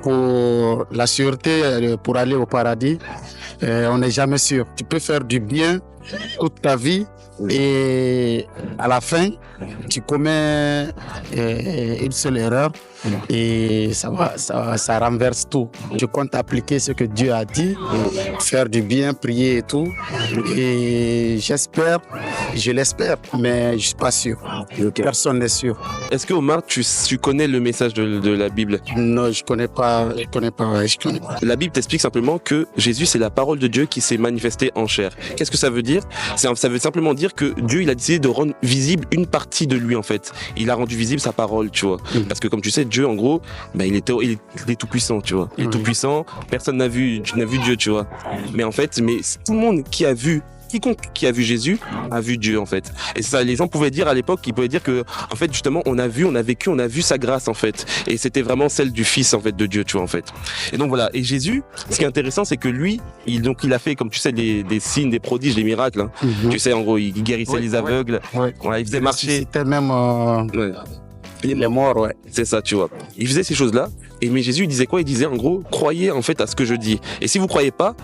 pour la sûreté, pour aller au paradis, on n'est jamais sûr. Tu peux faire du bien toute ta vie et à la fin, tu commets une seule erreur et ça renverse tout. Tu comptes appliquer ce que Dieu a dit, faire du bien, prier et tout. Et je l'espère, mais je suis pas sûr. Personne n'est sûr. Est-ce que Omar, tu connais le message de la Bible? Non, je connais pas. La Bible t'explique simplement que Jésus, c'est la parole de Dieu qui s'est manifestée en chair. Qu'est-ce que ça veut dire? Ça veut simplement dire que Dieu, il a décidé de rendre visible une partie de lui, en fait. Il a rendu visible sa parole, tu vois. Parce que comme tu sais, Dieu, en gros, il est tout puissant, tu vois. Il est tout puissant. Personne n'a vu Dieu, tu vois. Mais en fait, tout le monde quiconque qui a vu Jésus a vu Dieu, en fait. Et ça, les gens pouvaient dire à l'époque, ils pouvaient dire que, en fait, justement, on a vu sa grâce, en fait. Et c'était vraiment celle du Fils, en fait, de Dieu, tu vois, en fait. Et donc voilà. Et Jésus, ce qui est intéressant, c'est que lui, il a fait, comme tu sais, des signes, des prodiges, des miracles. Hein. Tu sais, en gros, il guérissait les aveugles. Voilà, il faisait marcher. C'était même les morts, ouais. C'est ça, tu vois. Il faisait ces choses-là. Mais Jésus, il disait quoi? Il disait, en gros, croyez en fait à ce que je dis. Et si vous croyez pas,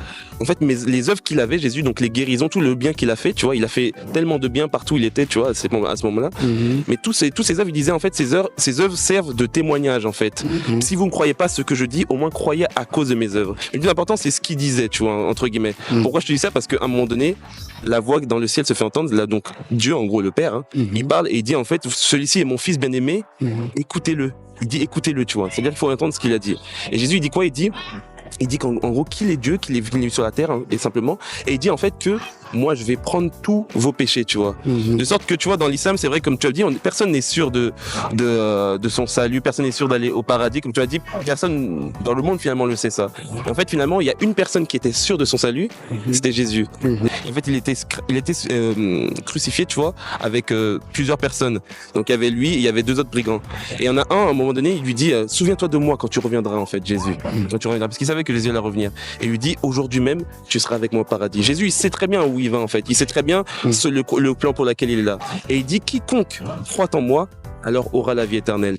en fait, les œuvres qu'il avait, Jésus, donc les guérisons, tout le bien qu'il a fait, tu vois, il a fait tellement de bien partout où il était, tu vois, à ce moment-là. Mais tous ces œuvres, il disait, en fait, ces œuvres servent de témoignage, en fait. Si vous ne croyez pas ce que je dis, au moins croyez à cause de mes œuvres. Et l'important, c'est ce qu'il disait, tu vois, entre guillemets. Pourquoi je te dis ça? Parce qu'à un moment donné, la voix dans le ciel se fait entendre, là, donc Dieu, en gros, le Père, hein, il parle et il dit, en fait, celui-ci est mon fils bien-aimé, écoutez-le. Il dit écoutez-le, tu vois. C'est-à-dire qu'il faut entendre ce qu'il a dit. Et Jésus, il dit quoi? Il dit qu'en gros, qu'il est Dieu, qu'il est venu sur la terre, hein, et simplement. Et il dit en fait que moi, je vais prendre tous vos péchés, tu vois. De sorte que, tu vois, dans l'islam, c'est vrai, comme tu as dit, personne n'est sûr de son salut, personne n'est sûr d'aller au paradis. Comme tu as dit, personne dans le monde, finalement, le sait ça. Et en fait, finalement, il y a une personne qui était sûre de son salut, c'était Jésus. En fait, il était crucifié, tu vois, avec plusieurs personnes. Donc, il y avait lui et il y avait 2 autres brigands. Et il y en a un, à un moment donné, il lui dit, souviens-toi de moi quand tu reviendras, en fait, Jésus. Quand tu reviendras, parce qu'il savait que Jésus allait revenir. Et il lui dit, aujourd'hui même, tu seras avec moi au paradis. Jésus, il sait très bien où il va, en fait. Il sait très bien le plan pour lequel il est là. Et il dit, quiconque croit en moi, alors aura la vie éternelle.